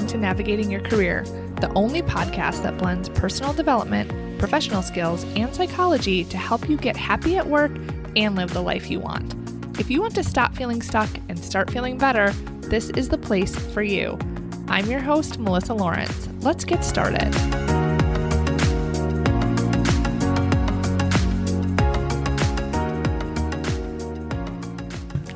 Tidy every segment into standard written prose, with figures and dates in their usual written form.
to Navigating Your Career, the only podcast that blends personal development, professional skills, and psychology to help you get happy at work and live the life you want. If you want to stop feeling stuck and start feeling better, this is the place for you. I'm your host, Melissa Lawrence. Let's get started.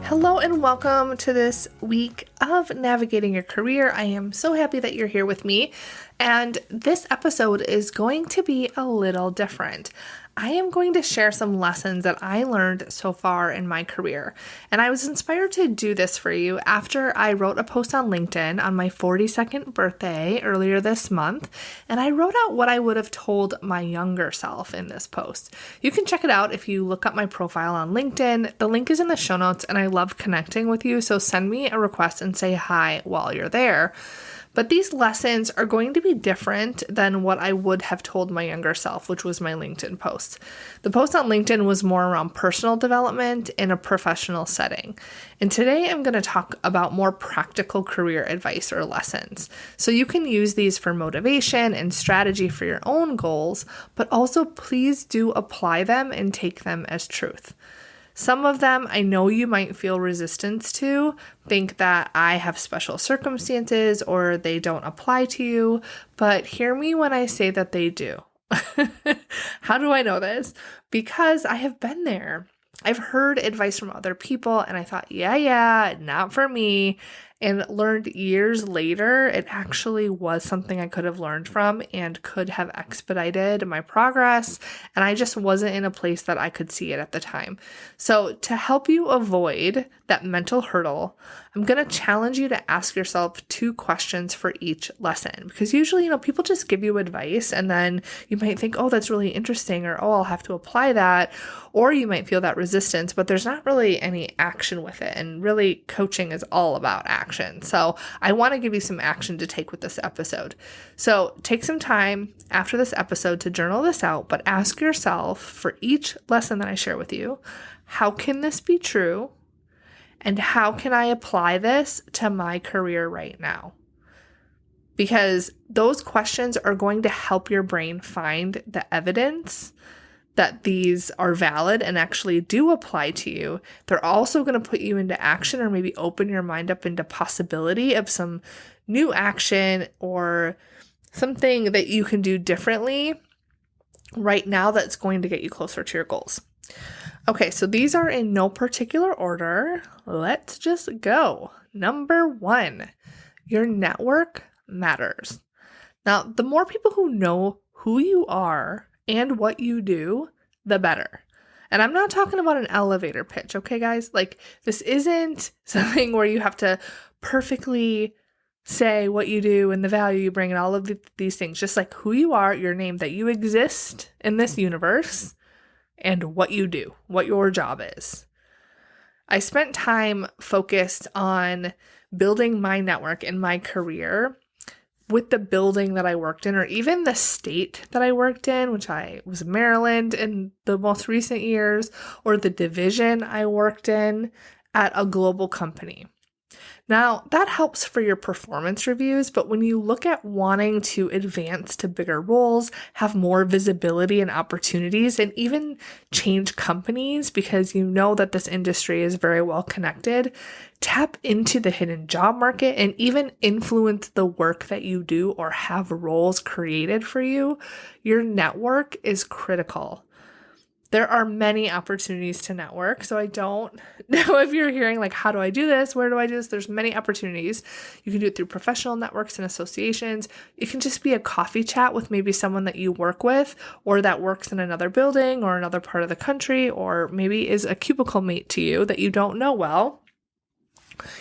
Hello and welcome to this week of Navigating Your Career. I am so happy that you're here with me, and this episode is going to be a little different. I am going to share some lessons that I learned so far in my career, and I was inspired to do this for you after I wrote a post on LinkedIn on my 42nd birthday earlier this month, and I wrote out what I would have told my younger self in this post. You can check it out if you look up my profile on LinkedIn. The link is in the show notes, and I love connecting with you, so send me a request and say hi while you're there. But these lessons are going to be different than what I would have told my younger self, which was my LinkedIn post. The post on LinkedIn was more around personal development in a professional setting. And today I'm going to talk about more practical career advice or lessons. So you can use these for motivation and strategy for your own goals, but also please do apply them and take them as truth. Some of them I know you might feel resistance to, think that I have special circumstances or they don't apply to you, but hear me when I say that they do. How do I know this? Because I have been there. I've heard advice from other people and I thought, yeah, not for me. And learned years later, it actually was something I could have learned from and could have expedited my progress. And I just wasn't in a place that I could see it at the time. So to help you avoid that mental hurdle, I'm going to challenge you to ask yourself 2 questions for each lesson. Because usually, people just give you advice and then you might think, oh, that's really interesting, or oh, I'll have to apply that. Or you might feel that resistance, but there's not really any action with it. And really, coaching is all about action. So I want to give you some action to take with this episode. So take some time after this episode to journal this out, but ask yourself for each lesson that I share with you, how can this be true? And how can I apply this to my career right now? Because those questions are going to help your brain find the evidence that these are valid and actually do apply to you. They're also going to put you into action or maybe open your mind up into possibility of some new action or something that you can do differently right now that's going to get you closer to your goals. Okay, so these are in no particular order. Let's just go. Number 1, your network matters. Now, the more people who know who you are and what you do, the better. And I'm not talking about an elevator pitch, okay, guys? Like, this isn't something where you have to perfectly say what you do and the value you bring and all of these things. Just like who you are, your name, that you exist in this universe, and what you do, what your job is. I spent time focused on building my network in my career with the building that I worked in, or even the state that I worked in, which I was Maryland in the most recent years, or the division I worked in at a global company. Now, that helps for your performance reviews, but when you look at wanting to advance to bigger roles, have more visibility and opportunities, and even change companies because you know that this industry is very well connected, tap into the hidden job market and even influence the work that you do or have roles created for you, your network is critical. There are many opportunities to network, so I don't know if you're hearing like, how do I do this? Where do I do this? There's many opportunities. You can do it through professional networks and associations. It can just be a coffee chat with maybe someone that you work with or that works in another building or another part of the country, or maybe is a cubicle mate to you that you don't know well.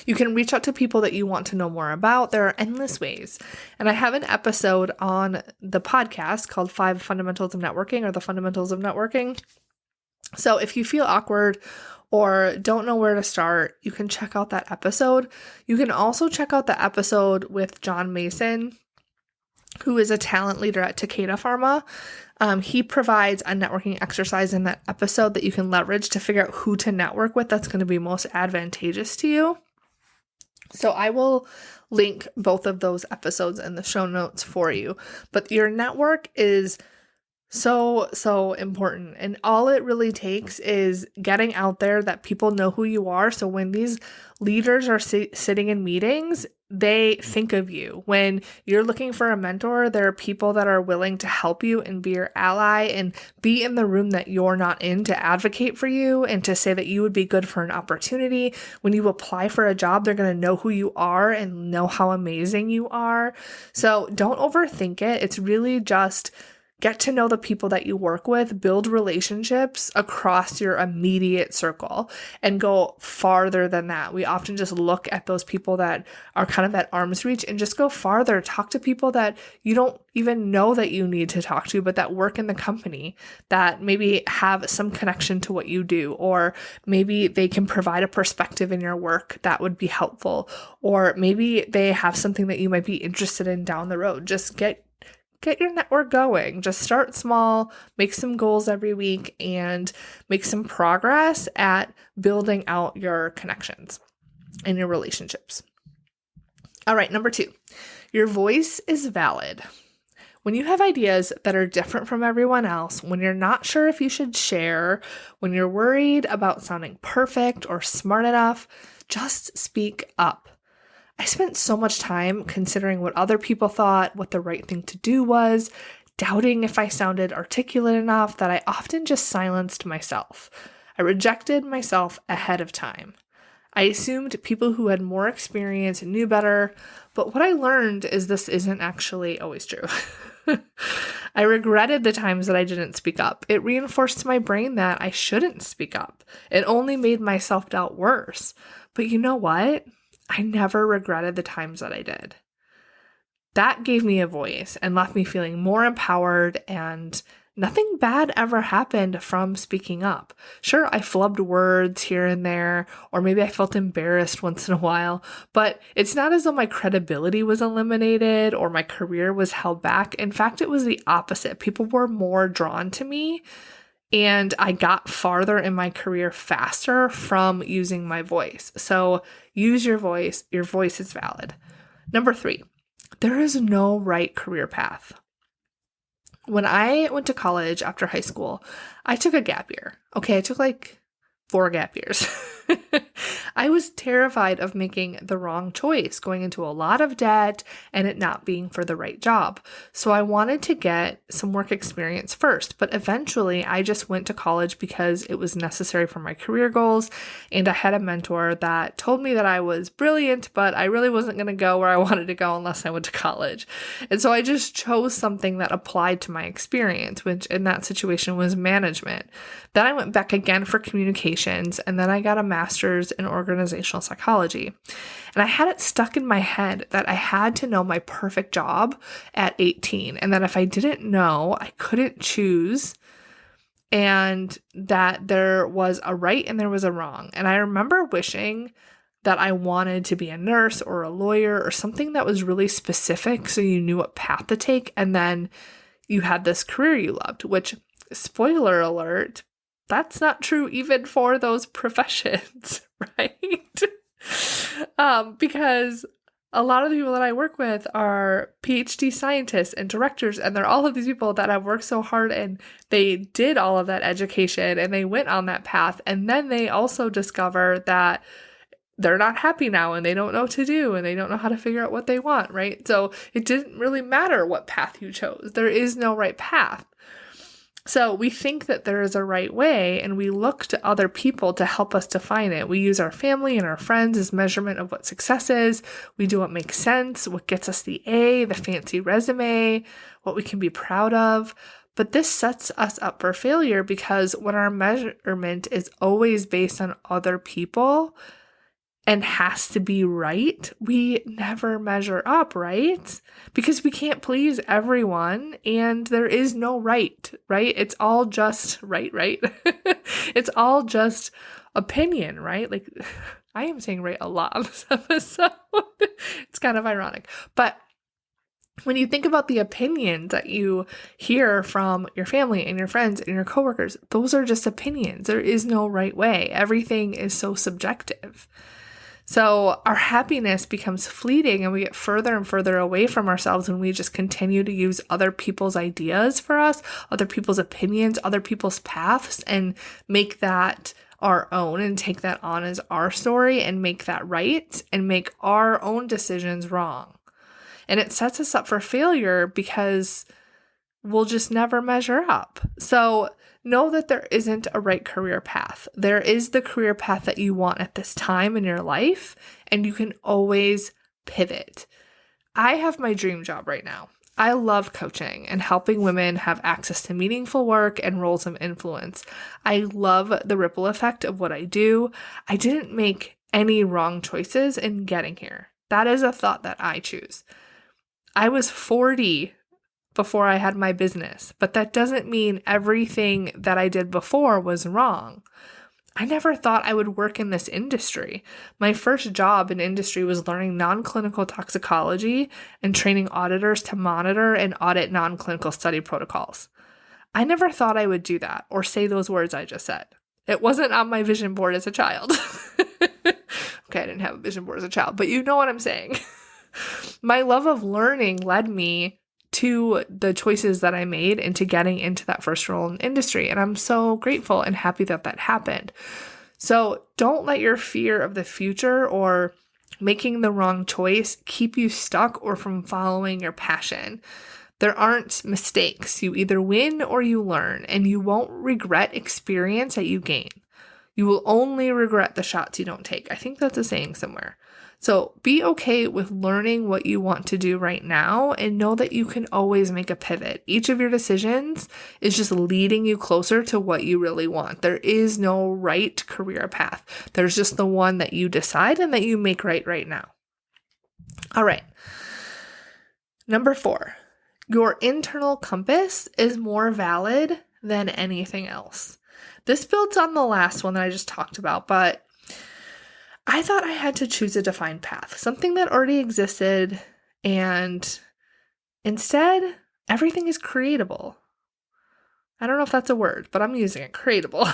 You can reach out to people that you want to know more about. There are endless ways. And I have an episode on the podcast called 5 Fundamentals of Networking, or the Fundamentals of Networking. So if you feel awkward or don't know where to start, you can check out that episode. You can also check out the episode with John Mason, who is a talent leader at Takeda Pharma. He provides a networking exercise in that episode that you can leverage to figure out who to network with that's going to be most advantageous to you. So I will link both of those episodes in the show notes for you. But your network is so important. And all it really takes is getting out there that people know who you are. So when these leaders are sitting in meetings, they think of you. When you're looking for a mentor, there are people that are willing to help you and be your ally and be in the room that you're not in to advocate for you and to say that you would be good for an opportunity. When you apply for a job, they're going to know who you are and know how amazing you are. So don't overthink it. It's really just get to know the people that you work with, build relationships across your immediate circle, and go farther than that. We often just look at those people that are kind of at arm's reach and just go farther. Talk to people that you don't even know that you need to talk to, but that work in the company, that maybe have some connection to what you do, or maybe they can provide a perspective in your work that would be helpful, or maybe they have something that you might be interested in down the road. Just get your network going. Just start small, make some goals every week, and make some progress at building out your connections and your relationships. All right, number 2, your voice is valid. When you have ideas that are different from everyone else, when you're not sure if you should share, when you're worried about sounding perfect or smart enough, just speak up. I spent so much time considering what other people thought, what the right thing to do was, doubting if I sounded articulate enough that I often just silenced myself. I rejected myself ahead of time. I assumed people who had more experience knew better, but what I learned is this isn't actually always true. I regretted the times that I didn't speak up. It reinforced my brain that I shouldn't speak up. It only made my self-doubt worse. But you know what? I never regretted the times that I did. That gave me a voice and left me feeling more empowered, and nothing bad ever happened from speaking up. Sure, I flubbed words here and there, or maybe I felt embarrassed once in a while, but it's not as though my credibility was eliminated or my career was held back. In fact, it was the opposite. People were more drawn to me, and I got farther in my career faster from using my voice. So use your voice. Your voice is valid. Number 3, there is no right career path. When I went to college after high school, I took a gap year. Okay, I took like 4 gap years. I was terrified of making the wrong choice, going into a lot of debt and it not being for the right job. So I wanted to get some work experience first, but eventually I just went to college because it was necessary for my career goals. And I had a mentor that told me that I was brilliant, but I really wasn't going to go where I wanted to go unless I went to college. And so I just chose something that applied to my experience, which in that situation was management. Then I went back again for communications, and then I got a master's in organizational psychology. And I had it stuck in my head that I had to know my perfect job at 18, and that if I didn't know, I couldn't choose, and that there was a right and there was a wrong. And I remember wishing that I wanted to be a nurse or a lawyer or something that was really specific so you knew what path to take, and then you had this career you loved, which, spoiler alert, that's not true even for those professions, right? Because a lot of the people that I work with are PhD scientists and directors, and they're all of these people that have worked so hard and they did all of that education and they went on that path. And then they also discover that they're not happy now and they don't know what to do and they don't know how to figure out what they want, right? So it didn't really matter what path you chose. There is no right path. So we think that there is a right way, and we look to other people to help us define it. We use our family and our friends as measurement of what success is. We do what makes sense, what gets us the A, the fancy resume, what we can be proud of. But this sets us up for failure, because when our measurement is always based on other people and has to be right, we never measure up, right? Because we can't please everyone, and there is no right? It's all just right? It's all just opinion, right? Like, I am saying right a lot on this episode. It's kind of ironic. But when you think about the opinions that you hear from your family and your friends and your coworkers, those are just opinions. There is no right way. Everything is so subjective. So our happiness becomes fleeting and we get further and further away from ourselves when we just continue to use other people's ideas for us, other people's opinions, other people's paths, and make that our own and take that on as our story and make that right and make our own decisions wrong. And it sets us up for failure because we'll just never measure up. So know that there isn't a right career path. There is the career path that you want at this time in your life, and you can always pivot. I have my dream job right now. I love coaching and helping women have access to meaningful work and roles of influence. I love the ripple effect of what I do. I didn't make any wrong choices in getting here. That is a thought that I choose. I was 40 before I had my business, but that doesn't mean everything that I did before was wrong. I never thought I would work in this industry. My first job in industry was learning non-clinical toxicology and training auditors to monitor and audit non-clinical study protocols. I never thought I would do that or say those words I just said. It wasn't on my vision board as a child. Okay, I didn't have a vision board as a child, but you know what I'm saying. My love of learning led me to the choices that I made and to getting into that first role in industry. And I'm so grateful and happy that that happened. So don't let your fear of the future or making the wrong choice keep you stuck or from following your passion. There aren't mistakes. You either win or you learn, and you won't regret experience that you gain. You will only regret the shots you don't take. I think that's a saying somewhere. So be okay with learning what you want to do right now and know that you can always make a pivot. Each of your decisions is just leading you closer to what you really want. There is no right career path. There's just the one that you decide and that you make right now. All right. Number 4, your internal compass is more valid than anything else. This builds on the last one that I just talked about, but I thought I had to choose a defined path, something that already existed, and instead, everything is creatable. I don't know if that's a word, but I'm using it, creatable.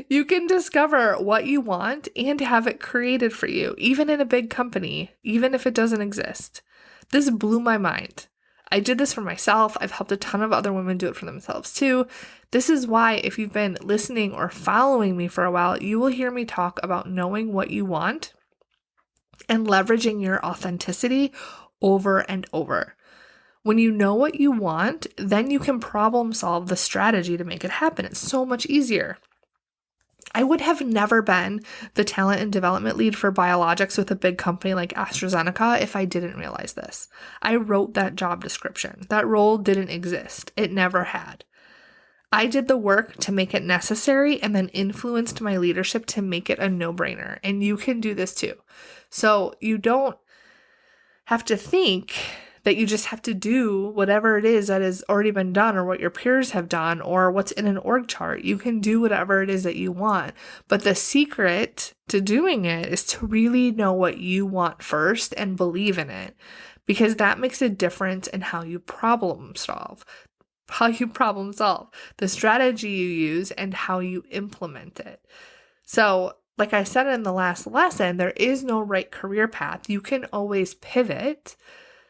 You can discover what you want and have it created for you, even in a big company, even if it doesn't exist. This blew my mind. I did this for myself. I've helped a ton of other women do it for themselves too. This is why, if you've been listening or following me for a while, you will hear me talk about knowing what you want and leveraging your authenticity over and over. When you know what you want, then you can problem solve the strategy to make it happen. It's so much easier. I would have never been the talent and development lead for biologics with a big company like AstraZeneca if I didn't realize this. I wrote that job description. That role didn't exist. It never had. I did the work to make it necessary and then influenced my leadership to make it a no-brainer. And you can do this too. So you don't have to think that you just have to do whatever it is that has already been done or what your peers have done or what's in an org chart. You can do whatever it is that you want. But the secret to doing it is to really know what you want first and believe in it, because that makes a difference in how you problem solve, the strategy you use, and how you implement it. So, like I said in the last lesson, there is no right career path. You can always pivot.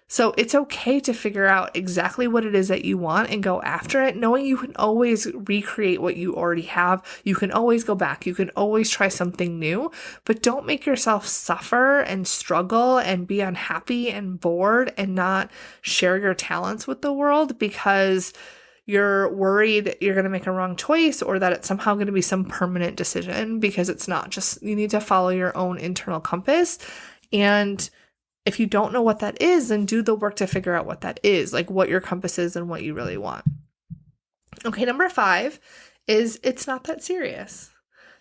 So it's okay to figure out exactly what it is that you want and go after it, knowing you can always recreate what you already have. You can always go back. You can always try something new, but don't make yourself suffer and struggle and be unhappy and bored and not share your talents with the world because you're worried you're going to make a wrong choice or that it's somehow going to be some permanent decision, because it's not. Just, you need to follow your own internal compass. And if you don't know what that is, then do the work to figure out what that is, like what your compass is and what you really want. Okay, number 5 is it's not that serious.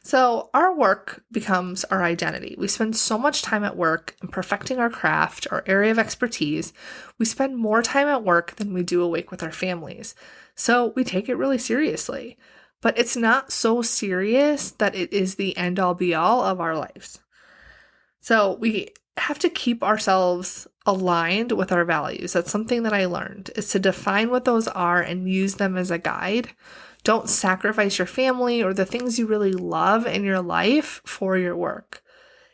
So our work becomes our identity. We spend so much time at work and perfecting our craft, our area of expertise. We spend more time at work than we do awake with our families. So we take it really seriously. But it's not so serious that it is the end-all be-all of our lives. So we have to keep ourselves aligned with our values. That's something that I learned, is to define what those are and use them as a guide. Don't sacrifice your family or the things you really love in your life for your work.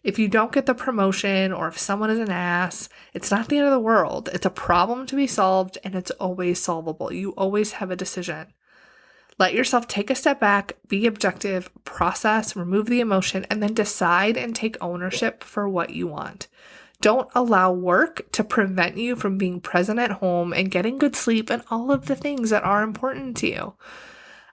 If you don't get the promotion or if someone is an ass, it's not the end of the world. It's a problem to be solved and it's always solvable. You always have a decision. Let yourself take a step back, be objective, process, remove the emotion, and then decide and take ownership for what you want. Don't allow work to prevent you from being present at home and getting good sleep and all of the things that are important to you.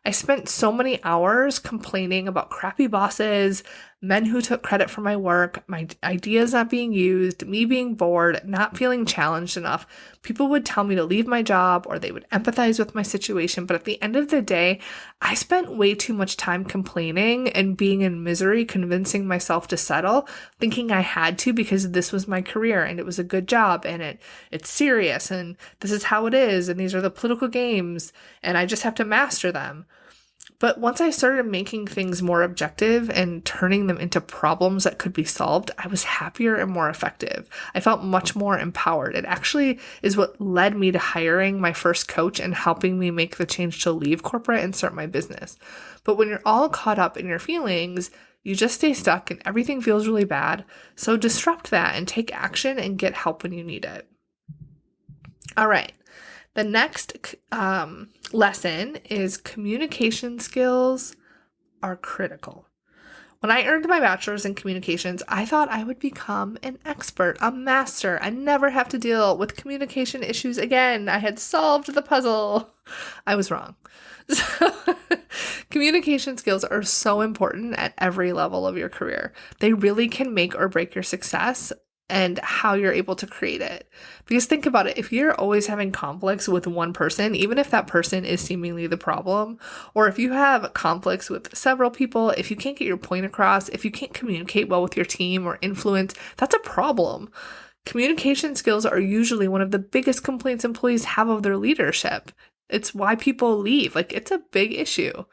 I spent so many hours complaining about crappy bosses, men who took credit for my work, my ideas not being used, me being bored, not feeling challenged enough. People would tell me to leave my job or they would empathize with my situation. But at the end of the day, I spent way too much time complaining and being in misery, convincing myself to settle, thinking I had to because this was my career and it was a good job and it's serious and this is how it is and these are the political games and I just have to master them. But once I started making things more objective and turning them into problems that could be solved, I was happier and more effective. I felt much more empowered. It actually is what led me to hiring my first coach and helping me make the change to leave corporate and start my business. But when you're all caught up in your feelings, you just stay stuck and everything feels really bad. So disrupt that and take action and get help when you need it. All right. The next lesson is communication skills are critical. When I earned my bachelor's in communications, I thought I would become an expert, a master, and never have to deal with communication issues again. I had solved the puzzle. I was wrong. So, communication skills are so important at every level of your career. They really can make or break your success and how you're able to create it. Because think about it, if you're always having conflicts with one person, even if that person is seemingly the problem, or if you have conflicts with several people, if you can't get your point across, if you can't communicate well with your team or influence, that's a problem. Communication skills are usually one of the biggest complaints employees have of their leadership. It's why people leave. It's a big issue.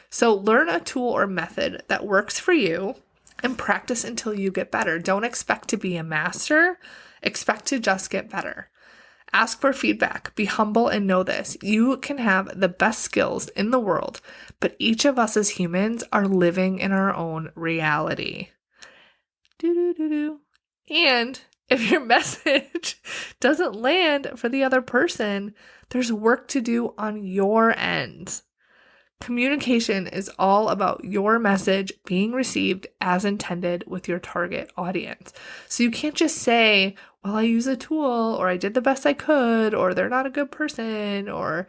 So learn a tool or method that works for you and practice until you get better. Don't expect to be a master. Expect to just get better. Ask for feedback. Be humble and know this. You can have the best skills in the world, but each of us as humans are living in our own reality. And if your message doesn't land for the other person, there's work to do on your end. Communication is all about your message being received as intended with your target audience. So you can't just say, well, I use a tool, or I did the best I could, or they're not a good person, or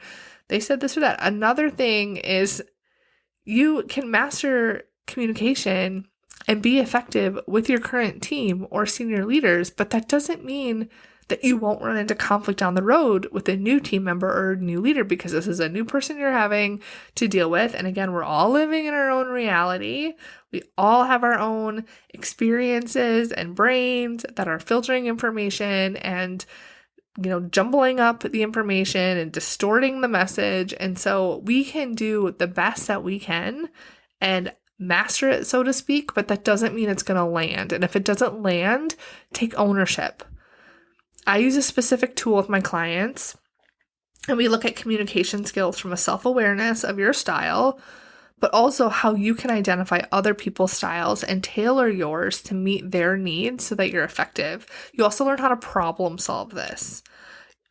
they said this or that. Another thing is you can master communication and be effective with your current team or senior leaders, but that doesn't mean that you won't run into conflict down the road with a new team member or a new leader, because this is a new person you're having to deal with. And again, we're all living in our own reality. We all have our own experiences and brains that are filtering information and, jumbling up the information and distorting the message. And so we can do the best that we can and master it, so to speak, but that doesn't mean it's going to land. And if it doesn't land, take ownership. I use a specific tool with my clients, and we look at communication skills from a self-awareness of your style, but also how you can identify other people's styles and tailor yours to meet their needs so that you're effective. You also learn how to problem solve this.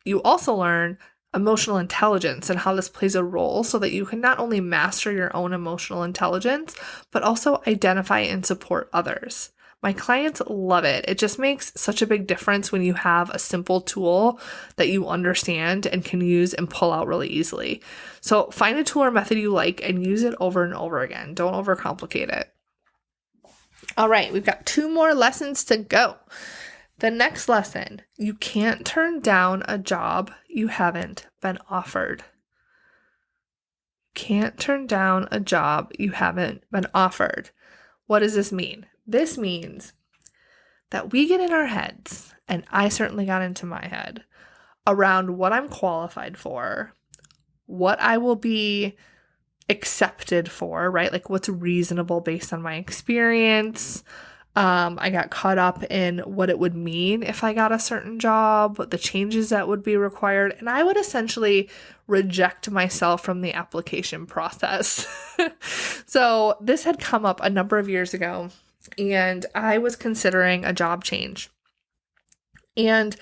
You also learn emotional intelligence and how this plays a role so that you can not only master your own emotional intelligence, but also identify and support others. My clients love it. It just makes such a big difference when you have a simple tool that you understand and can use and pull out really easily. So find a tool or method you like and use it over and over again. Don't overcomplicate it. All right, we've got 2 more lessons to go. The next lesson, you can't turn down a job you haven't been offered. Can't turn down a job you haven't been offered. What does this mean? This means that we get in our heads, and I certainly got into my head, around what I'm qualified for, what I will be accepted for, right? What's reasonable based on my experience. I got caught up in what it would mean if I got a certain job, what the changes that would be required, and I would essentially reject myself from the application process. So this had come up a number of years ago. and I was considering a job change. And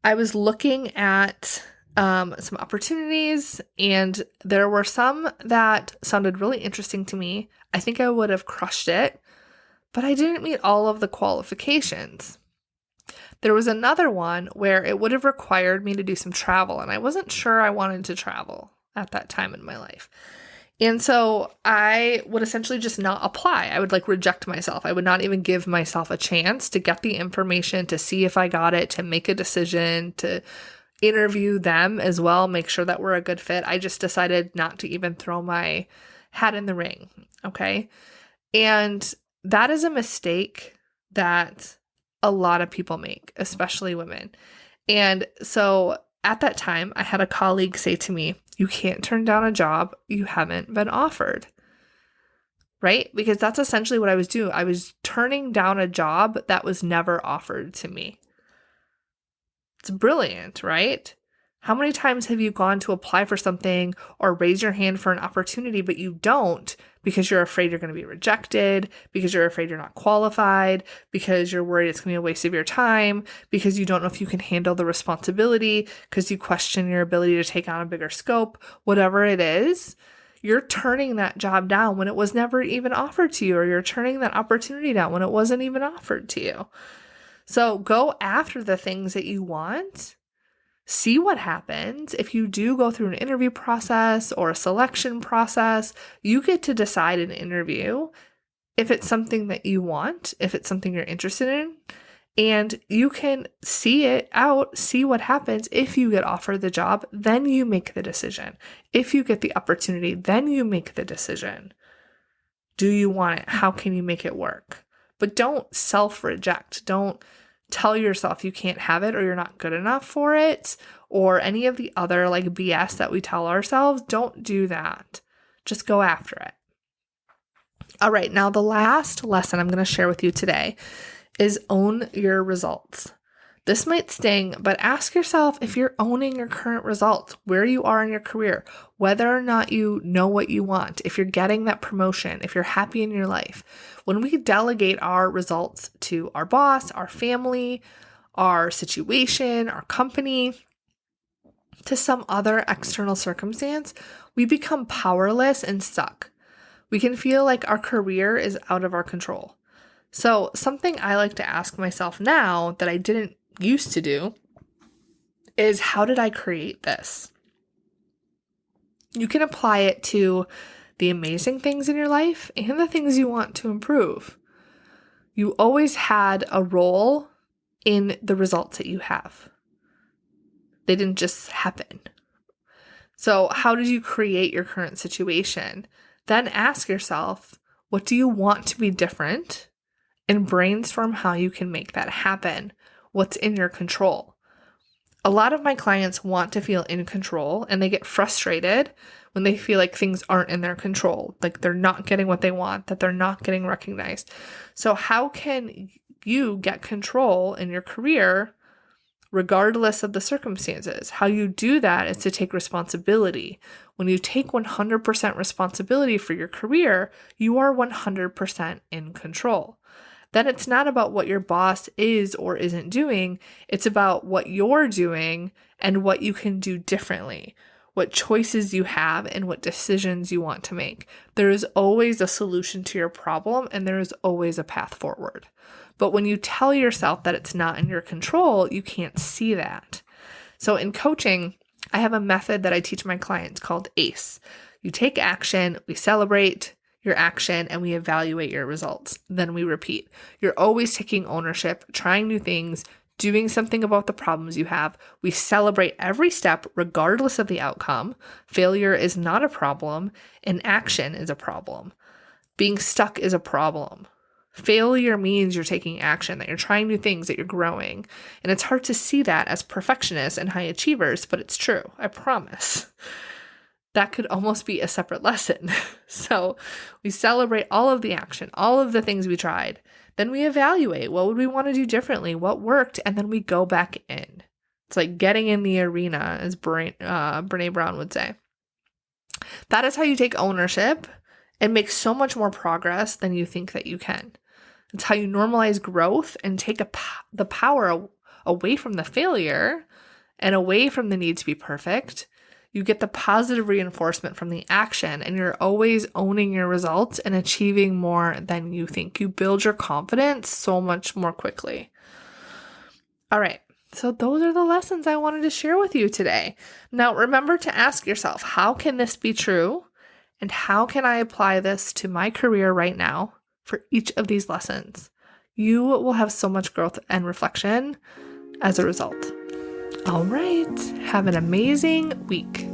I was looking at some opportunities, and there were some that sounded really interesting to me. I think I would have crushed it, but I didn't meet all of the qualifications. There was another one where it would have required me to do some travel, and I wasn't sure I wanted to travel at that time in my life. And so I would essentially just not apply. I would reject myself. I would not even give myself a chance to get the information, to see if I got it, to make a decision, to interview them as well, make sure that we're a good fit. I just decided not to even throw my hat in the ring. Okay. And that is a mistake that a lot of people make, especially women. And so at that time, I had a colleague say to me, "You can't turn down a job you haven't been offered." Right? Because that's essentially what I was doing. I was turning down a job that was never offered to me. It's brilliant, right? How many times have you gone to apply for something or raise your hand for an opportunity, but you don't because you're afraid you're going to be rejected, because you're afraid you're not qualified, because you're worried it's going to be a waste of your time, because you don't know if you can handle the responsibility, because you question your ability to take on a bigger scope, whatever it is. You're turning that job down when it was never even offered to you, or you're turning that opportunity down when it wasn't even offered to you. So go after the things that you want. See what happens. If you do go through an interview process or a selection process, you get to decide in an interview if it's something that you want, if it's something you're interested in, and you can see it out, see what happens. If you get offered the job, then you make the decision. If you get the opportunity, then you make the decision. Do you want it? How can you make it work? But don't self-reject. Don't tell yourself you can't have it or you're not good enough for it or any of the other BS that we tell ourselves. Don't do that. Just go after it. All right, now the last lesson I'm going to share with you today is own your results. This might sting, but ask yourself if you're owning your current results, where you are in your career, whether or not you know what you want, if you're getting that promotion, if you're happy in your life. When we delegate our results to our boss, our family, our situation, our company, to some other external circumstance, we become powerless and stuck. We can feel like our career is out of our control. So something I like to ask myself now that I didn't used to do is, how did I create this? You can apply it to the amazing things in your life and the things you want to improve. You always had a role in the results that you have. They didn't just happen. So how did you create your current situation? Then ask yourself, what do you want to be different? And brainstorm how you can make that happen. What's in your control? A lot of my clients want to feel in control, and they get frustrated when they feel like things aren't in their control, like they're not getting what they want, that they're not getting recognized. So how can you get control in your career regardless of the circumstances? How you do that is to take responsibility. When you take 100% responsibility for your career, you are 100% in control. Then it's not about what your boss is or isn't doing. It's about what you're doing and what you can do differently, what choices you have and what decisions you want to make. There is always a solution to your problem, and there is always a path forward. But when you tell yourself that it's not in your control, you can't see that. So in coaching, I have a method that I teach my clients called ACE. You take action, we celebrate your action, and we evaluate your results. Then we repeat. You're always taking ownership, trying new things, doing something about the problems you have. We celebrate every step regardless of the outcome. Failure is not a problem. Inaction is a problem. Being stuck is a problem. Failure means you're taking action, that you're trying new things, that you're growing. And it's hard to see that as perfectionists and high achievers, but it's true. I promise. That could almost be a separate lesson. So we celebrate all of the action, all of the things we tried. Then we evaluate, what would we want to do differently? What worked? And then we go back in. It's like getting in the arena, as Brene Brown would say. That is how you take ownership and make so much more progress than you think that you can. It's how you normalize growth and take the power away from the failure and away from the need to be perfect. You get the positive reinforcement from the action, and you're always owning your results and achieving more than you think. You build your confidence so much more quickly. All right, so those are the lessons I wanted to share with you today. Now, remember to ask yourself, how can this be true? And how can I apply this to my career right now for each of these lessons? You will have so much growth and reflection as a result. All right, have an amazing week.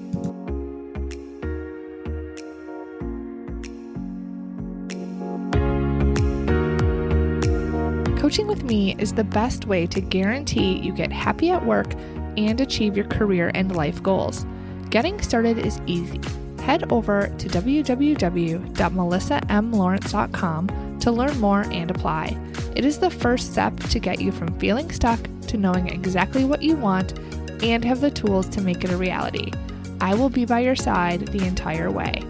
Coaching with me is the best way to guarantee you get happy at work and achieve your career and life goals. Getting started is easy. Head over to www.melissamlawrence.com to learn more and apply. It is the first step to get you from feeling stuck to knowing exactly what you want and have the tools to make it a reality. I will be by your side the entire way.